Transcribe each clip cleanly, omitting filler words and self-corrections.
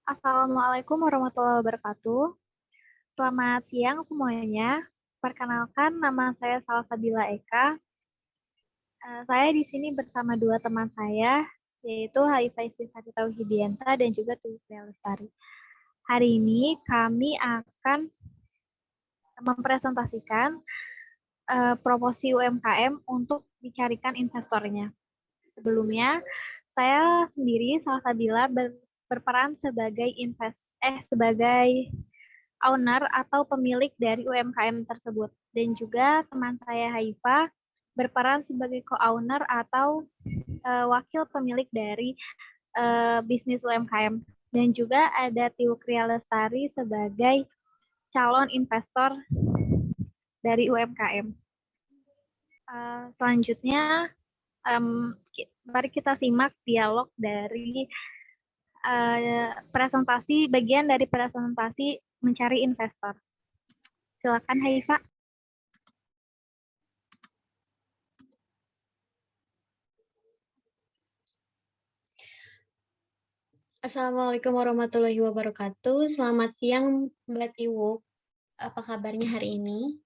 Assalamualaikum warahmatullahi wabarakatuh. Selamat siang semuanya. Perkenalkan, nama saya Salsabila Eka. Saya di sini bersama dua teman saya, yaitu Haifaizi Fatih Tauhidianta dan juga Tulfia Lestari. Hari ini kami akan mempresentasikan promosi UMKM untuk dicarikan investornya. Sebelumnya, saya sendiri Salsabila berperan sebagai sebagai owner atau pemilik dari UMKM tersebut. Dan juga teman saya Haifa berperan sebagai co-owner atau wakil pemilik dari bisnis UMKM. Dan juga ada Tiukria Lestari sebagai calon investor dari UMKM. Selanjutnya, mari kita simak dialog dari bagian dari presentasi mencari investor. Silakan Haifa. Assalamualaikum warahmatullahi wabarakatuh. Selamat siang Mbak Tiwuk. Apa kabarnya hari ini?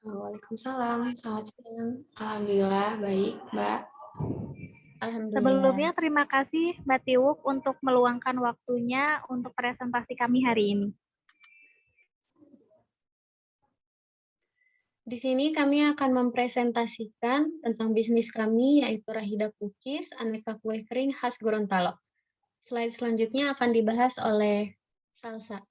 Waalaikumsalam, selamat siang. Alhamdulillah, baik, Mbak. Alhamdulillah. Sebelumnya terima kasih Mbak Tiwuk untuk meluangkan waktunya untuk presentasi kami hari ini. Di sini kami akan mempresentasikan tentang bisnis kami, yaitu Rahida Cookies, aneka kue kering khas Gorontalo. Slide selanjutnya akan dibahas oleh Salsa.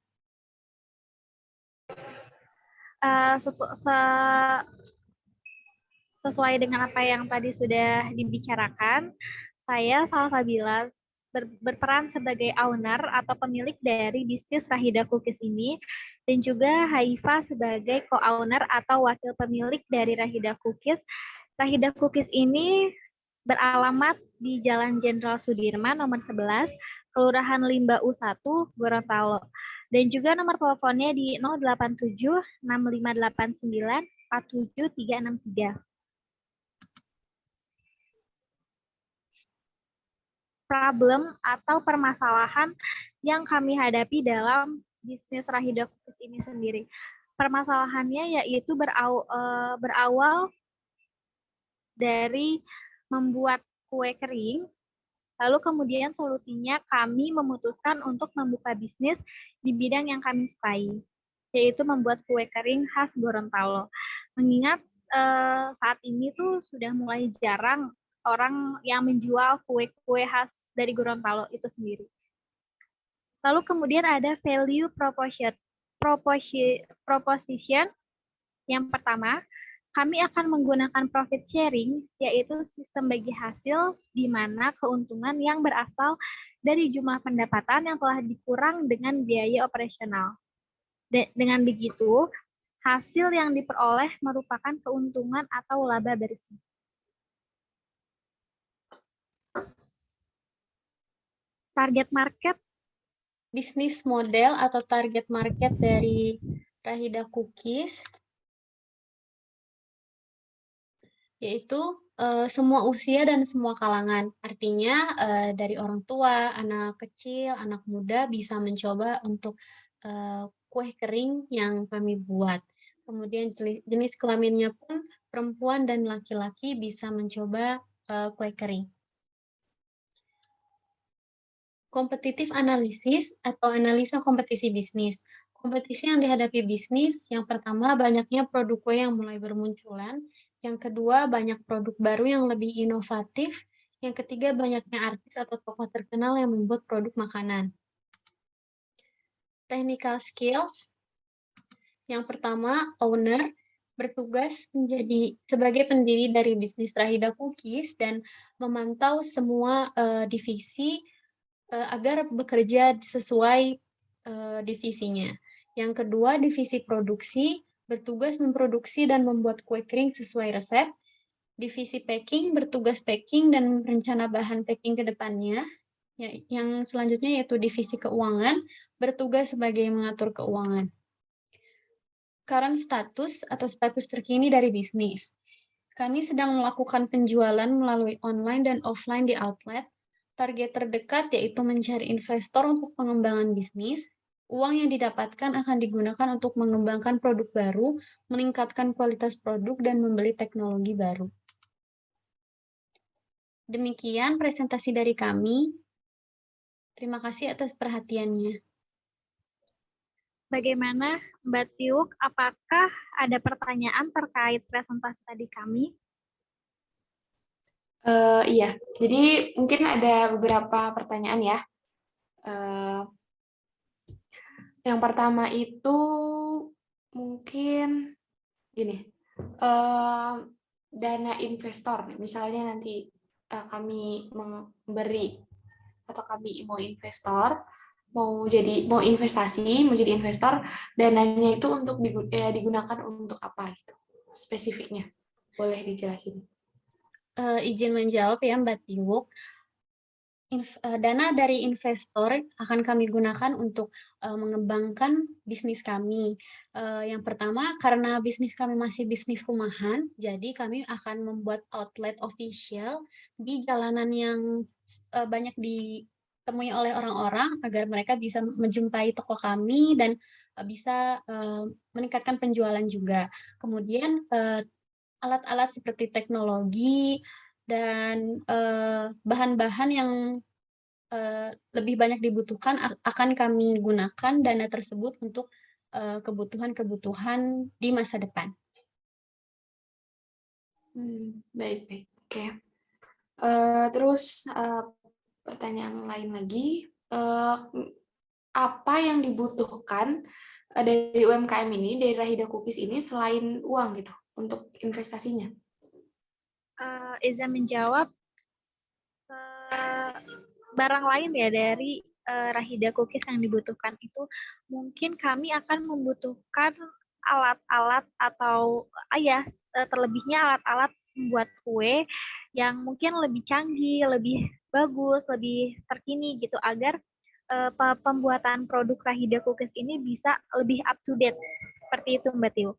Sesuai dengan apa yang tadi sudah dibicarakan, saya Salsabila berperan sebagai owner atau pemilik dari bisnis Rahida Cookies ini, dan juga Haifa sebagai co-owner atau wakil pemilik dari Rahida Cookies. Rahida Cookies ini beralamat di Jalan Jenderal Sudirman nomor 11, Kelurahan Limba U1, Gorontalo. Dan juga nomor teleponnya di 087 6589 47363. Problem atau permasalahan yang kami hadapi dalam bisnis Rahida Cookies ini sendiri. Permasalahannya yaitu berawal dari membuat kue kering, lalu kemudian solusinya kami memutuskan untuk membuka bisnis di bidang yang kami sukai, yaitu membuat kue kering khas Gorontalo. Mengingat saat ini tuh sudah mulai jarang orang yang menjual kue-kue khas dari Gorontalo itu sendiri. Lalu kemudian ada value proposition. Yang pertama, kami akan menggunakan profit sharing, yaitu sistem bagi hasil di mana keuntungan yang berasal dari jumlah pendapatan yang telah dikurang dengan biaya operasional. Dengan begitu, hasil yang diperoleh merupakan keuntungan atau laba bersih. Target market. Bisnis model atau target market dari Rahida Cookies yaitu semua usia dan semua kalangan. Artinya dari orang tua, anak kecil, anak muda bisa mencoba untuk kue kering yang kami buat. Kemudian jenis kelaminnya pun perempuan dan laki-laki bisa mencoba kue kering. Kompetitif analisis atau analisa kompetisi bisnis. Kompetisi yang dihadapi bisnis, yang pertama banyaknya produk kue yang mulai bermunculan, yang kedua banyak produk baru yang lebih inovatif, yang ketiga banyaknya artis atau tokoh terkenal yang membuat produk makanan. Technical skills, yang pertama owner, bertugas menjadi sebagai pendiri dari bisnis Rahida Cookies dan memantau semua divisi agar bekerja sesuai divisinya. Yang kedua, divisi produksi bertugas memproduksi dan membuat kue kering sesuai resep. Divisi packing bertugas packing dan rencana bahan packing ke depannya. Yang selanjutnya yaitu divisi keuangan bertugas sebagai mengatur keuangan. Current status atau status terkini dari bisnis. Kami sedang melakukan penjualan melalui online dan offline di outlet. Target terdekat yaitu mencari investor untuk pengembangan bisnis. Uang yang didapatkan akan digunakan untuk mengembangkan produk baru, meningkatkan kualitas produk, dan membeli teknologi baru. Demikian presentasi dari kami. Terima kasih atas perhatiannya. Bagaimana Mbak Tiuk, apakah ada pertanyaan terkait presentasi tadi kami? Iya, jadi mungkin ada beberapa pertanyaan ya. Yang pertama itu mungkin gini, dana investor, misalnya nanti kami memberi atau kami mau investor, mau investasi, mau jadi investor, dananya itu untuk digunakan untuk apa gitu, spesifiknya, boleh dijelasin? Izin menjawab ya Mbak Tiwuk. Dana dari investor akan kami gunakan untuk mengembangkan bisnis kami. Yang pertama, karena bisnis kami masih bisnis rumahan, jadi kami akan membuat outlet official di jalanan yang banyak ditemui oleh orang-orang agar mereka bisa menjumpai toko kami dan bisa meningkatkan penjualan juga. Kemudian alat-alat seperti teknologi dan bahan-bahan yang lebih banyak dibutuhkan akan kami gunakan dana tersebut untuk kebutuhan-kebutuhan di masa depan. Baik. Oke. Terus pertanyaan lain lagi, apa yang dibutuhkan dari UMKM ini, dari Rahida Cookies ini selain uang gitu untuk investasinya? Izin menjawab, barang lain ya dari Rahida Cookies yang dibutuhkan itu mungkin kami akan membutuhkan alat-alat atau terlebihnya alat-alat membuat kue yang mungkin lebih canggih, lebih bagus, lebih terkini gitu agar pembuatan produk Rahida Cookies ini bisa lebih up to date. Seperti itu Mbak Tiu.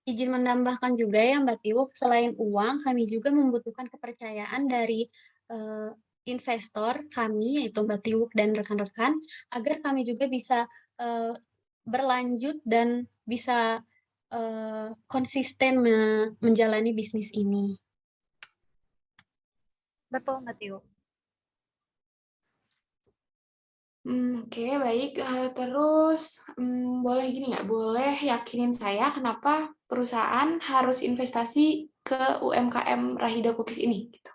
Izin menambahkan juga ya Mbak Tiwuk, selain uang, kami juga membutuhkan kepercayaan dari investor kami, yaitu Mbak Tiwuk dan rekan-rekan, agar kami juga bisa berlanjut dan bisa konsisten menjalani bisnis ini. Betul Mbak Tiu. Oke, baik. Terus boleh gini nggak? Boleh yakinin saya kenapa perusahaan harus investasi ke UMKM Rahida Cookies ini? Gitu.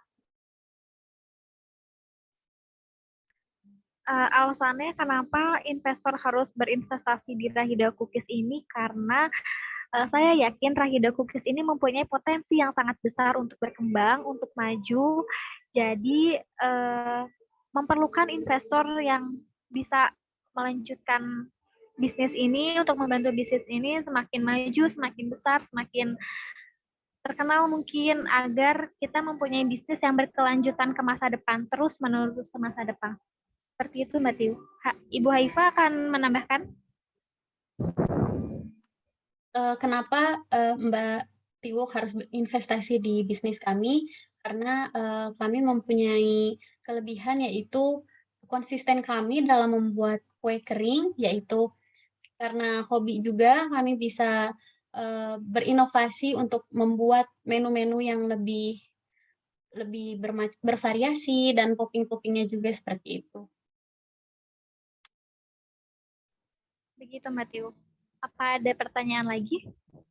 Alasannya kenapa investor harus berinvestasi di Rahida Cookies ini karena saya yakin Rahida Cookies ini mempunyai potensi yang sangat besar untuk berkembang, untuk maju. Jadi memerlukan investor yang bisa melanjutkan bisnis ini untuk membantu bisnis ini semakin maju, semakin besar, semakin terkenal mungkin agar kita mempunyai bisnis yang berkelanjutan ke masa depan, terus menerus ke masa depan. Seperti itu Mbak Tiu. Ibu Haifa akan menambahkan? Kenapa Mbak Tiwuk harus investasi di bisnis kami? Karena kami mempunyai kelebihan yaitu konsisten kami dalam membuat kue kering, yaitu karena hobi juga kami bisa berinovasi untuk membuat menu-menu yang lebih bervariasi dan topping-toppingnya juga seperti itu. Begitu Mbak Tiu. Apa ada pertanyaan lagi?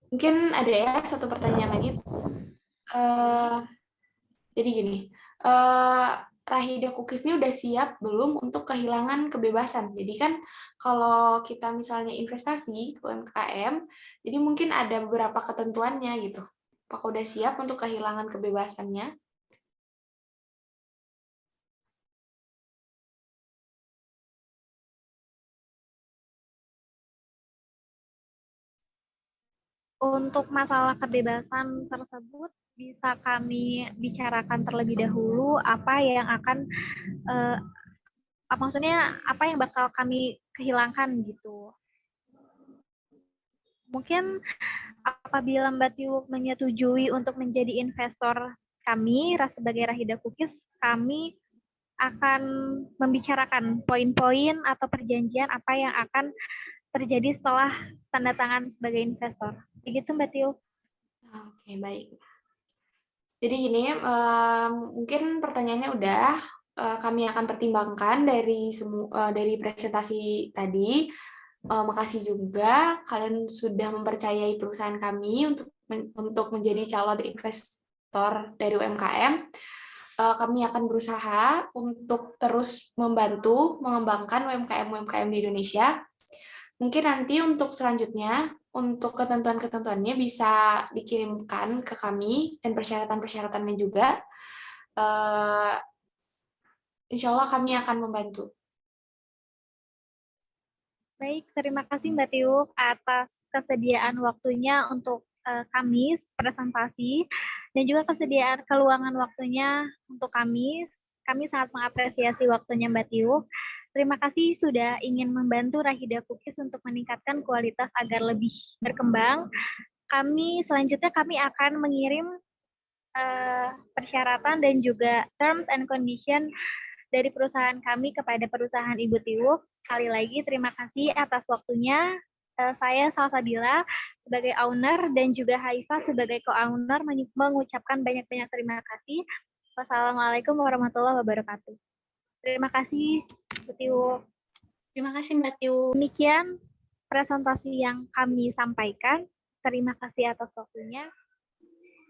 Mungkin ada ya satu pertanyaan lagi. Jadi gini, Rahida Cookies ini udah siap belum untuk kehilangan kebebasan? Jadi kan kalau kita misalnya investasi ke UMKM, jadi mungkin ada beberapa ketentuannya gitu. Apakah udah siap untuk kehilangan kebebasannya? Untuk masalah kebebasan tersebut bisa kami bicarakan terlebih dahulu apa yang akan maksudnya apa yang bakal kami kehilangan gitu. Mungkin apabila Mbak Tiu menyetujui untuk menjadi investor kami sebagai Rahida Cookies, kami akan membicarakan poin-poin atau perjanjian apa yang akan terjadi setelah tanda tangan sebagai investor. Begitu Mbak Tiu. Oke, baik. Jadi gini, mungkin pertanyaannya udah kami akan pertimbangkan dari presentasi tadi. Makasih juga kalian sudah mempercayai perusahaan kami untuk menjadi calon investor dari UMKM. Kami akan berusaha untuk terus membantu mengembangkan UMKM di Indonesia. Mungkin nanti untuk selanjutnya, untuk ketentuan-ketentuannya bisa dikirimkan ke kami dan persyaratan-persyaratannya juga. Insya Allah kami akan membantu. Baik, terima kasih Mbak Tiuk atas kesediaan waktunya untuk kami presentasi dan juga kesediaan keluangan waktunya untuk kami. Kami sangat mengapresiasi waktunya Mbak Tiuk. Terima kasih sudah ingin membantu Rahida Cookies untuk meningkatkan kualitas agar lebih berkembang. Selanjutnya kami akan mengirim persyaratan dan juga terms and condition dari perusahaan kami kepada perusahaan Ibu Tiwuk. Sekali lagi terima kasih atas waktunya. Saya Salsabila sebagai owner dan juga Haifa sebagai co-owner mengucapkan banyak-banyak terima kasih. Wassalamualaikum warahmatullahi wabarakatuh. Terima kasih Ibu Tiwuk. Terima kasih Mbak Tiu. Demikian presentasi yang kami sampaikan. Terima kasih atas waktunya.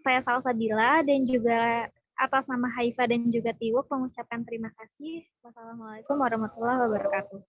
Saya Salsabila dan juga atas nama Haifa dan juga Tiwuk mengucapkan terima kasih. Wassalamualaikum warahmatullahi wabarakatuh.